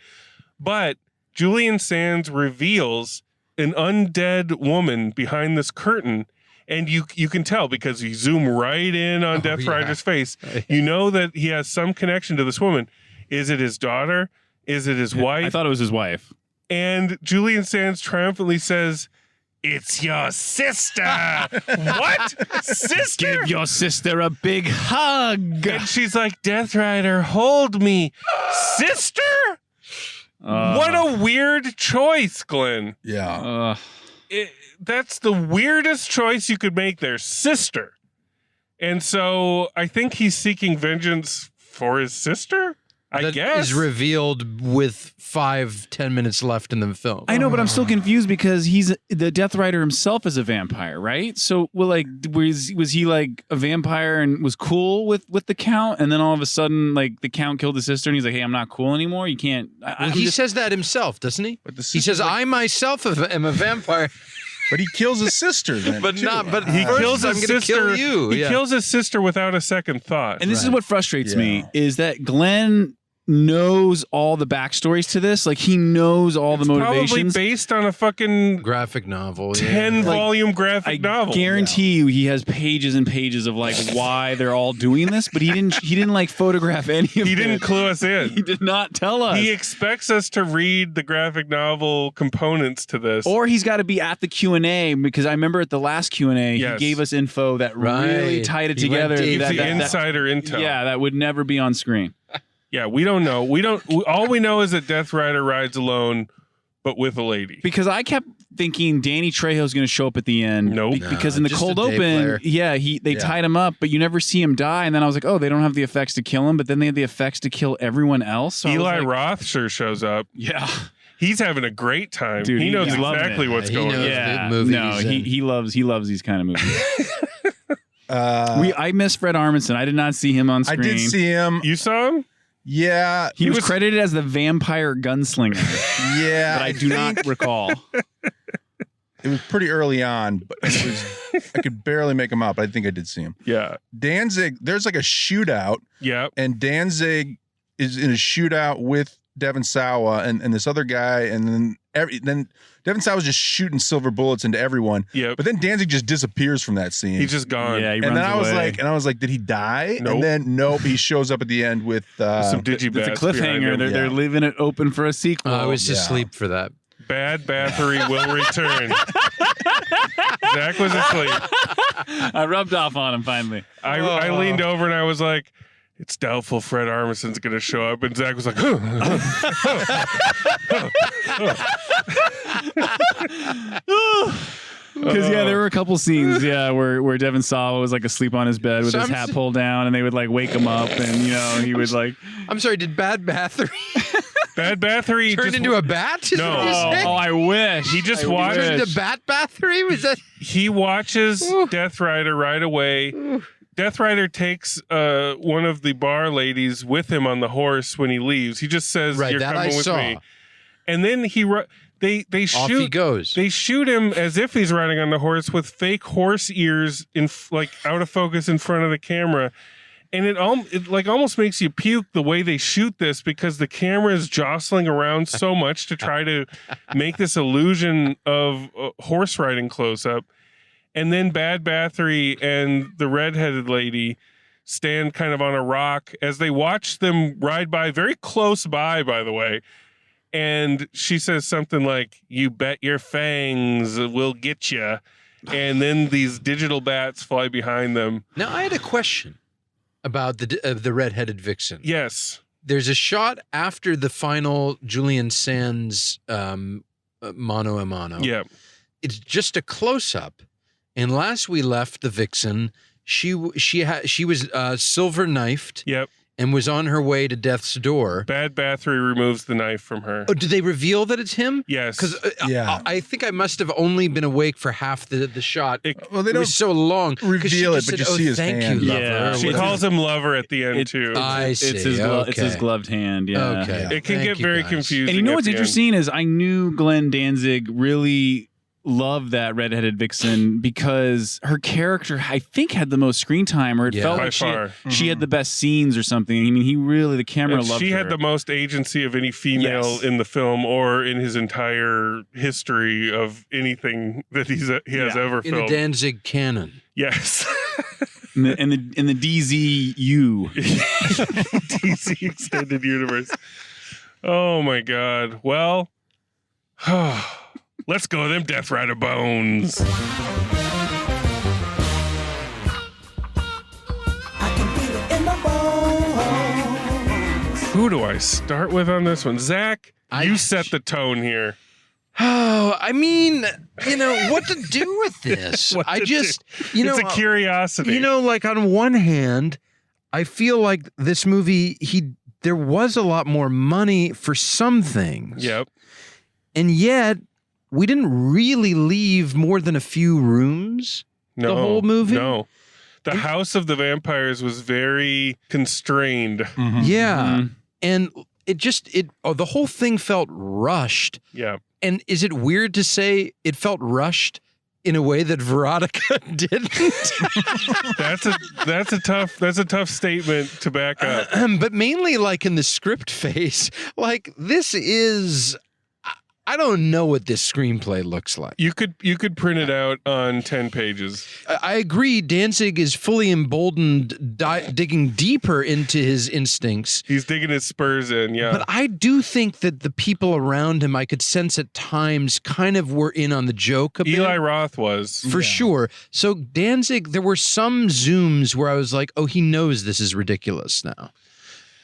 But Julian Sands reveals an undead woman behind this curtain, and you can tell because you zoom right in on Death Rider's face. You know that he has some connection to this woman. Is it his daughter? Is it his wife? I thought it was his wife. And Julian Sands triumphantly says, "It's your sister." What? Sister? Give your sister a big hug. And she's like, "Death Rider, hold me." Sister? What a weird choice, Glenn. Yeah. That's the weirdest choice you could make there. Sister. And so I think he's seeking vengeance for his sister, I guess. Is revealed with 5-10 minutes left in the film. I know, but I'm still confused because the Death Rider himself is a vampire, right? So, was he like a vampire and was cool with the Count, and then all of a sudden, like the Count killed his sister, and he's like, "Hey, I'm not cool anymore. You can't." He says that himself, doesn't he? But He says, "I myself am a vampire." But he kills his sister then. But too. not. But he first, kills I'm his gonna sister. Kill you. He kills his sister without a second thought. And this is what frustrates me is that Glenn knows all the backstories to this. Like he knows all the motivations. Probably based on a fucking graphic novel, 10-volume graphic novel. I guarantee you, he has pages and pages of like why they're all doing this, but he didn't like photograph any of it. He didn't clue us in. He did not tell us. He expects us to read the graphic novel components to this, or he's got to be at the Q&A because I remember at the last Q&A he gave us info that really tied it together. The insider intel. Yeah, that would never be on screen. Yeah, we don't know. All we know is that Death Rider rides alone, but with a lady. Because I kept thinking Danny Trejo's going to show up at the end. Nope. Because in the just cold a day open, player. they tied him up, but you never see him die. And then I was like, oh, they don't have the effects to kill him, but then they have the effects to kill everyone else. So Eli Roth sure shows up. Yeah. He's having a great time. Dude, he knows he's loving exactly it. what's He going knows on. Yeah. the movie No, he's in. he loves these kind of movies. I miss Fred Armisen. I did not see him on I screen. did see him. You saw him? Yeah. He was credited as the vampire gunslinger. Yeah. But I do not recall. It was pretty early on, but it was I could barely make him out, but I think I did see him. Yeah. Danzig, there's like a shootout. Yeah. And Danzig is in a shootout with Devon Sawa and this other guy, and then Devon Sawa's just shooting silver bullets into everyone. Yeah. But then Danzig just disappears from that scene. He's just gone. Yeah, he and runs then away. I was like, did he die? Nope. And then nope, he shows up at the end with Some digibats. It's a cliffhanger. behind him. They're leaving it open for a sequel. I was asleep for that. Bad Bathory will return. Zach was asleep. I rubbed off on him finally. I leaned over and I was like, it's doubtful Fred Armisen's going to show up. And Zach was like, Because there were a couple scenes, where Devon Sawa was like asleep on his bed with his hat pulled down, and they would like wake him up, and he would like. I'm sorry. Did Bad Bathory Bad Bathory turn into a bat? Is No. what you're saying? Oh, I wish. He just I watched- wish. Turned into Bat Bathory? Was that? He watches Death Rider right away. Death Rider takes one of the bar ladies with him on the horse when he leaves. He just says, Right, "You're that coming I with saw. me," and then they shoot. Off he goes. They shoot him as if he's riding on the horse with fake horse ears like out of focus in front of the camera. And it almost makes you puke the way they shoot this, because the camera is jostling around so much to try to make this illusion of horse riding close up. And then Bad Bathory and the redheaded lady stand kind of on a rock as they watch them ride by, very close by the way. And she says something like, "You bet your fangs will get you." And then these digital bats fly behind them. Now, I had a question about the redheaded vixen. Yes. There's a shot after the final Julian Sands mano a mano. Yeah. It's just a close up. And last we left the vixen, she was silver knifed. Yep. And was on her way to death's door. Bad Bathory removes the knife from her. Oh, did they reveal that it's him? Yes. Because I think I must have only been awake for half the shot. Well, they It don't was so long. reveal it, She but just you said, see "Oh, his thank hand. you, Yeah. lover." She calls him lover at the end too. I see. It's his it's his gloved hand. Yeah. Okay. It can Thank get you, very guys. confusing. And you know at what's the end. interesting is I knew Glenn Danzig really loved that redheaded vixen because her character, I think, had the most screen time, or it felt By like far. she had the best scenes or something. I mean, the camera And loved she her. had the most agency of any female Yes. in the film or in his entire history of anything that he has ever In the filmed. Danzig canon. Yes. in the DZU. DC Extended Universe. Oh my God. Well, let's go them Death Rider bones. Who do I start with on this one? Zach, you set the tone here. Oh, I mean, what to do with this? It's a curiosity. Like on one hand, I feel like this movie, there was a lot more money for some things. Yep. And yet, we didn't really leave more than a few rooms the whole movie. No. The House of the Vampires was very constrained. Mm-hmm. Yeah. And the whole thing felt rushed. Yeah. And is it weird to say it felt rushed in a way that Verotika didn't? That's a tough statement to back up. But mainly like in the script phase, like this is, I don't know what this screenplay looks like. You could print it out on 10 pages. I agree. Danzig is fully emboldened, digging deeper into his instincts. He's digging his spurs in, yeah. But I do think that the people around him, I could sense at times, kind of were in on the joke a bit. Eli Roth was. For sure. So Danzig, there were some zooms where I was like, oh, he knows this is ridiculous now.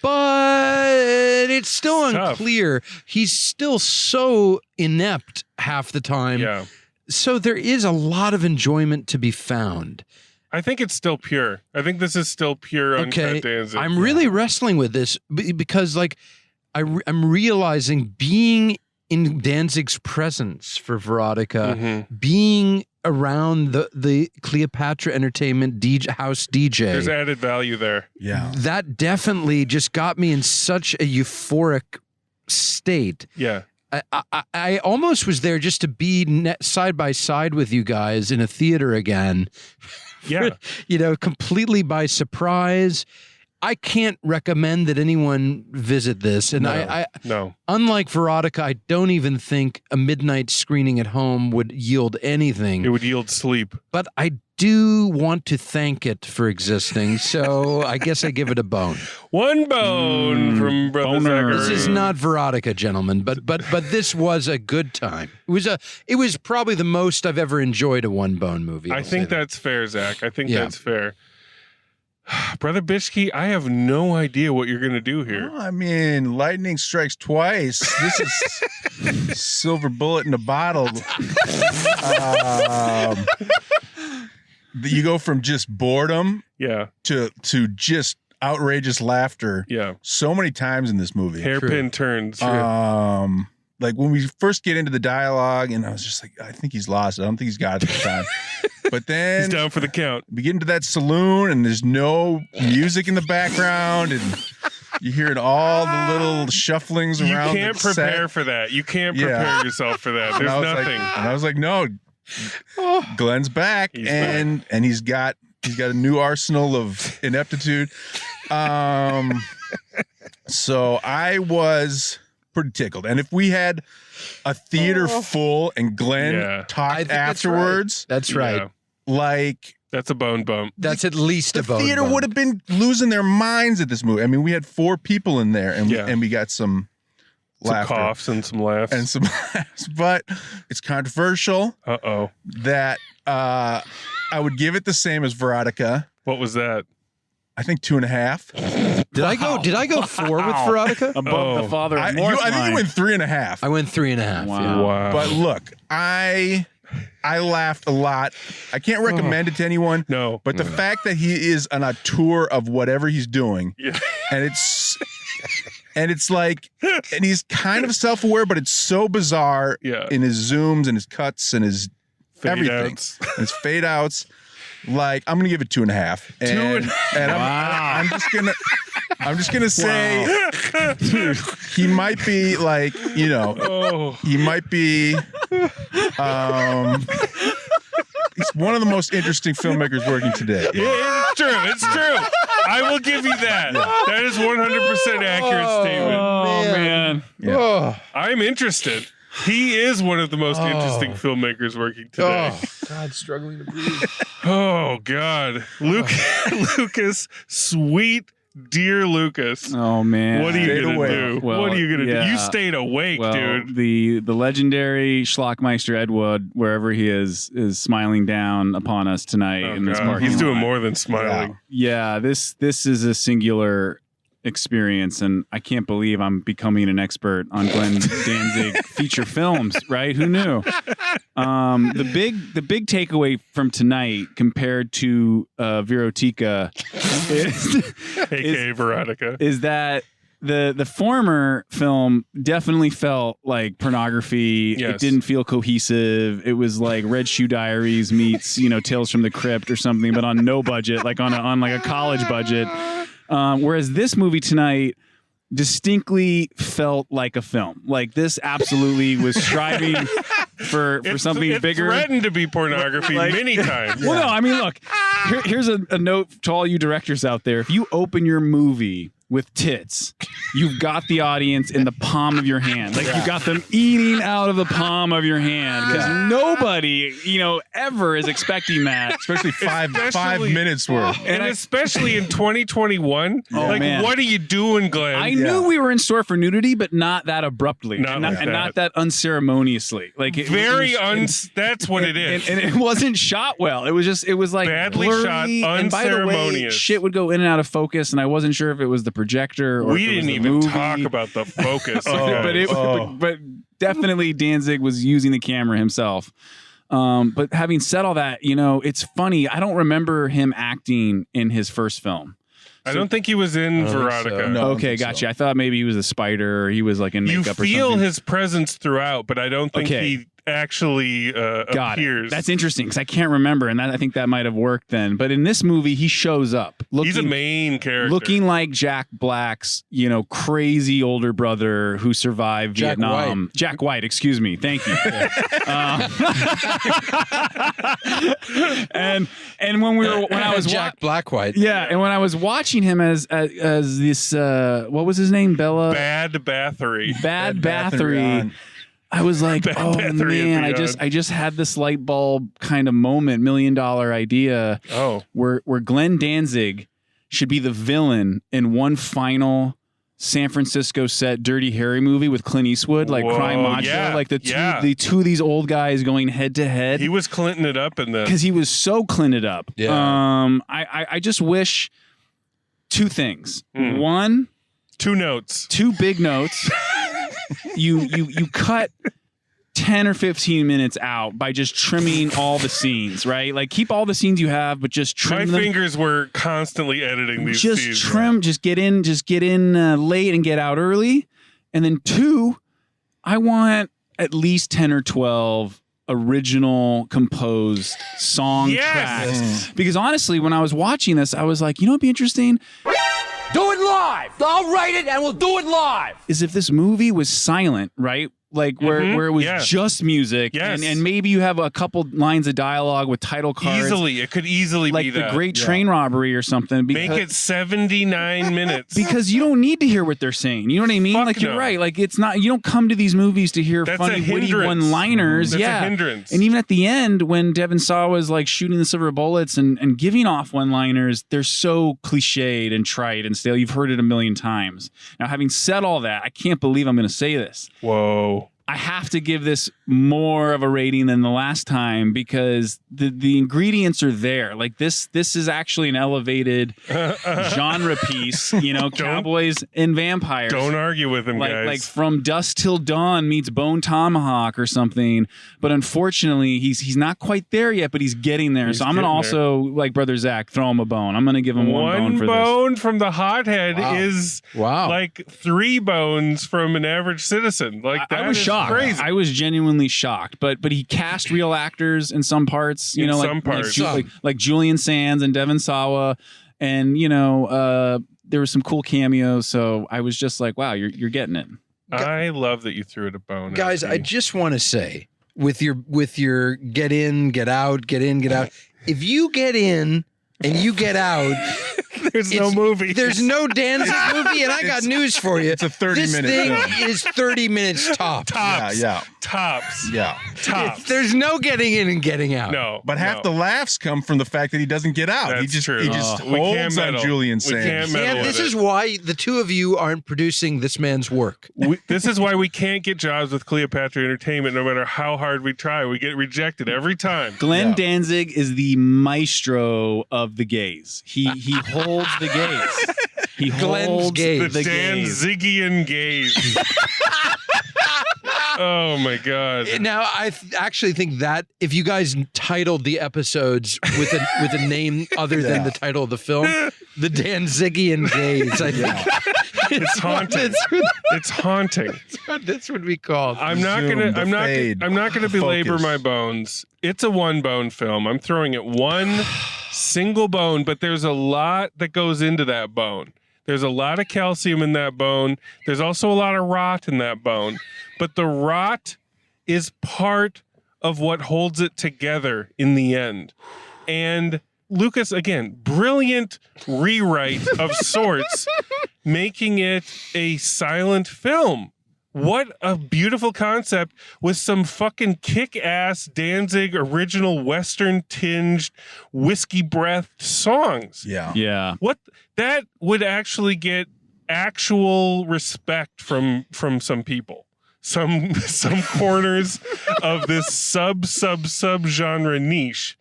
but it's still unclear. He's still so inept half the time. Yeah. So there is a lot of enjoyment to be found. I think it's still pure. I think this is still pure uncut Danzig. I'm really wrestling with this because, like, I'm realizing being in Danzig's presence for Verotika, being around the Cleopatra Entertainment house DJ. There's added value there. Yeah. That definitely just got me in such a euphoric state. Yeah. I almost was there just to be side by side with you guys in a theater again. Yeah. Completely by surprise. I can't recommend that anyone visit this. And no. Unlike Verotika, I don't even think a midnight screening at home would yield anything. It would yield sleep. But I do want to thank it for existing, so I guess I give it a bone. One bone from Brother Zachary. This is not Verotika, gentlemen, but this was a good time. It was probably the most I've ever enjoyed a one bone movie. I think that's fair, Zach. I think that's fair. Brother Bishke, I have no idea what you're going to do here. Well, I mean, lightning strikes twice. This is silver bullet in a bottle. You go from just boredom to just outrageous laughter so many times in this movie. Hairpin turns. Like when we first get into the dialogue, and I was just like, I think he's lost. I don't think he's got it this time. But then he's down for the count. We get into that saloon, and there's no music in the background, and you hear all the little shufflings around. You can't prepare for that. You can't prepare yourself for that. There's nothing. And I was like, no, Glenn's back, and he's got a new arsenal of ineptitude. So I was pretty tickled. And if we had a theater full and Glenn talked afterwards, that's right. Like, that's a bone bump. That's at least a bone bump. The theater would have been losing their minds at this movie. I mean, we had 4 people in there, and we got some laughter. Coughs and some laughs. And some laughs. But it's controversial. That I would give it the same as Verotika. What was that? I think 2.5. Did I go 4 with Verotika? Above the father of I North think you went 3.5. I went 3.5. Wow. But look, I laughed a lot. I can't recommend it to anyone. No. But the fact that he is on a tour of whatever he's doing, and it's like, and he's kind of self-aware, but it's so bizarre in his zooms and his cuts and his everything, and his fade outs. Like, I'm gonna give it 2.5, and I'm just gonna say, dude, he might be like, he might be, he's one of the most interesting filmmakers working today. It's true. I will give you that. That is 100% accurate statement. Oh man. Yeah. I'm interested. He is one of the most interesting filmmakers working today. Oh, God, struggling to breathe. Oh, God. Lucas, sweet, dear Lucas. Oh, man. What are you going to do? Well, what are you going to do? You stayed awake, dude. The legendary Schlockmeister Ed Wood, wherever he is smiling down upon us tonight in this parking He's lot. doing more than smiling. Yeah, this is a singular experience, and I can't believe I'm becoming an expert on Glenn Danzig feature films, right? Who knew? The big takeaway from tonight compared to Verotika aka Verotika, is that the former film definitely felt like pornography. Yes. It didn't feel cohesive. It was like Red Shoe Diaries meets Tales from the Crypt or something, but on no budget, like on like a college budget. Whereas this movie tonight distinctly felt like a film. Like, this absolutely was striving for something bigger. It threatened to be pornography many times. Well, no, I mean, look, here's a note to all you directors out there. If you open your movie with tits, you've got the audience in the palm of your hand. Like, you've got them eating out of the palm of your hand, because nobody, ever is expecting that. Especially five minutes worth. And especially in 2021. Man. What are you doing, Glenn? I knew we were in store for nudity, but not that abruptly. Not that unceremoniously. Like, that's what it is. And it wasn't shot well. It was like badly blurry, shot, and by the way, unceremonious. shit would go in and out of focus, and I wasn't sure if it was the projector. Or we didn't even talk about the focus. But definitely Danzig was using the camera himself. But having said all that, it's funny. I don't remember him acting in his first film. I don't think he was in Verotika. So. No, okay, gotcha. So. I thought maybe he was a spider or he was like in makeup or something. You feel his presence throughout, but I don't think he actually appears. That's interesting because I can't remember, and I think that might have worked then. But in this movie, he shows up. He's a main character. Looking like Jack Black's, crazy older brother who survived Vietnam. Jack White, excuse me. Thank you. and when I was Jack Blackwhite. Yeah, and when I was watching him as this what was his name? Bad Bathory. Bad Bathory. I was like, man, I just had this light bulb kind of moment, $1 million idea. Where Glenn Danzig should be the villain in one final San Francisco set Dirty Harry movie with Clint Eastwood, like Crime Macho, like the two of these old guys going head to head. He was Clinton it up in this because he was so Clinted up. Yeah. I just wish two things. One, two big notes. You cut 10 or 15 minutes out by just trimming all the scenes, right? Like keep all the scenes you have, but just trim them. Fingers were constantly editing these scenes. Just trim, just get in late and get out early. And then 2, I want at least 10 or 12 original composed song tracks. Because honestly, when I was watching this, I was like, it'd be interesting. Do it live. I'll write it and we'll do it live. Is if this movie was silent, right? Like where it was just music, and maybe you have a couple lines of dialogue with title cards. It could easily like be the Great Train Robbery or something. Make it 79 minutes because you don't need to hear what they're saying. You know what I mean? You're right. Like it's not. You don't come to these movies to hear funny, witty one-liners. That's a hindrance. And even at the end, when Devon Sawa is like shooting the silver bullets and giving off one-liners, they're so cliched and trite and stale. You've heard it a million times. Now, having said all that, I can't believe I'm going to say this. Whoa. I have to give this more of a rating than the last time because the ingredients are there. Like this is actually an elevated genre piece, cowboys and vampires. Don't argue with him, guys. Like From Dusk Till Dawn meets Bone Tomahawk or something. But unfortunately, he's not quite there yet, but he's getting there. So I'm going to also, like Brother Zach, throw him a bone. I'm going to give him one bone for this. One bone from the hothead is like 3 bones from an average citizen. Like that I was shocked. Crazy. I was genuinely shocked, but he cast real actors in some parts, like Julian Sands and Devon Sawa, and there were some cool cameos. So I was just like, wow, you're getting it. I love that you threw it a bone, guys. I just want to say, with your get in, get out, get in, get out. If you get in and you get out. There's no movie. There's no Danzig movie, and I got news for you. It's a 30-minute film. film. This thing is 30 minutes tops. Tops. There's no getting in and getting out. No. But half the laughs come from the fact that he doesn't get out. That's true. He just holds on Julian Sands. This is why the two of you aren't producing this man's work. This is why we can't get jobs with Cleopatra Entertainment no matter how hard we try. We get rejected every time. Glenn Danzig is the maestro of the gays. He holds the gaze. He holds gaze. The Danzigian gaze. Oh my God! Now I actually think that if you guys titled the episodes with a name other than the title of the film, the Danzigian gaze, I think it's haunting. It's haunting. That's what this would be called. I'm not gonna belabor my bones. It's a 1-bone film. I'm throwing it one single bone, but there's a lot that goes into that bone. There's a lot of calcium in that bone. There's also a lot of rot in that bone. But the rot is part of what holds it together in the end. And Lucas, again, brilliant rewrite of sorts, making it a silent film. What a beautiful concept with some fucking kick-ass Danzig original Western-tinged whiskey-breathed songs. Yeah. What that would actually get actual respect from some people. Some corners of this sub genre niche.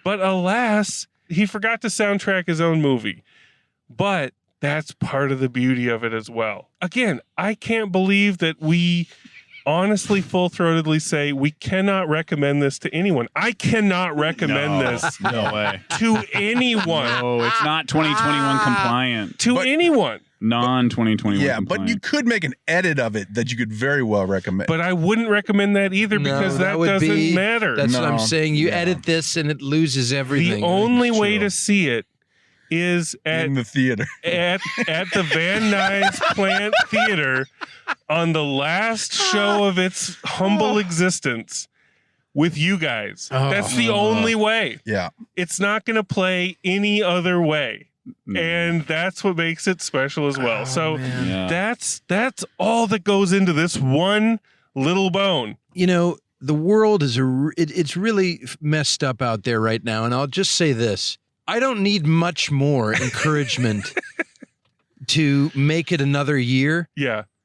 But alas, he forgot to soundtrack his own movie. But that's part of the beauty of it as well. Again, I can't believe that we honestly full-throatedly say we cannot recommend this to anyone. I cannot recommend this No way. to anyone. No, it's not 2021 compliant. To anyone. Non-2021 Yeah, compliant. but you could make an edit of it that you could very well recommend. But I wouldn't recommend that either because that doesn't matter. That's what I'm saying. You edit this and it loses everything. The only way to see it is in the theater. at the Van Nuys Plant Theater on the last show of its humble existence with you guys. That's the only way. Yeah. It's not going to play any other way. And that's what makes it special as well. So that's all that goes into this one little bone. You know, the world is it's really messed up out there right now. And I'll just say this. I don't need much more encouragement to make it another year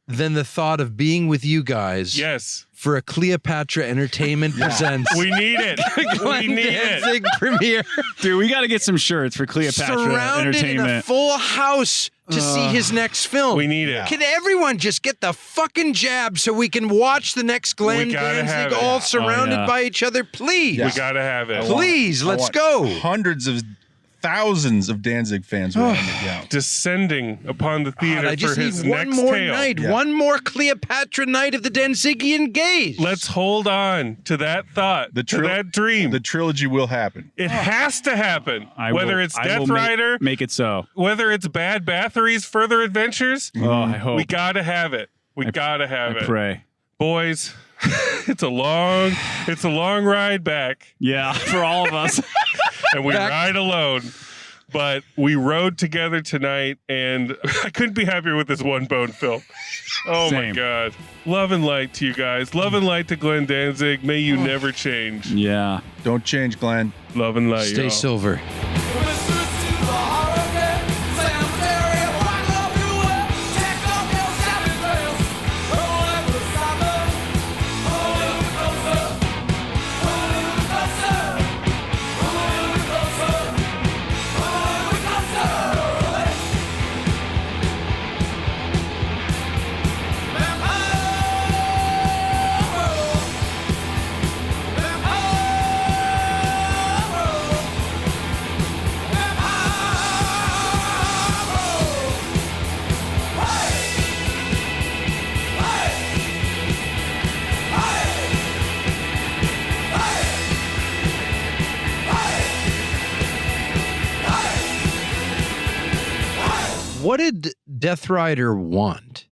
than the thought of being with you guys for a Cleopatra Entertainment Presents. We need it. Glenn Danzig premiere. Dude, we got to get some shirts for Cleopatra Surrounded Entertainment. in a full house to see his next film. We need it. Can everyone just get the fucking jab so we can watch the next Glenn Danzig all surrounded by each other? Please. We got to have it. Please, let's go. Hundreds of thousands of Danzig fans will descending upon the theater I just for his need one next more tale. night, one more Cleopatra night of the Danzigian gaze. Let's hold on to that thought, to that dream. The trilogy will happen. It has to happen. Whether it's Death Rider, make it so. Whether it's Bad Bathory's Further Adventures, I hope. we got to have it. We got to have it. Pray. Boys, it's a long ride back. Yeah, for all of us. And we ride alone. But we rode together tonight, and I couldn't be happier with this one bone film. Oh, my God. Love and light to you guys. Love and light to Glenn Danzig. May you never change. Yeah. Don't change, Glenn. Love and light, Stay y'all. silver. What did Death Rider want?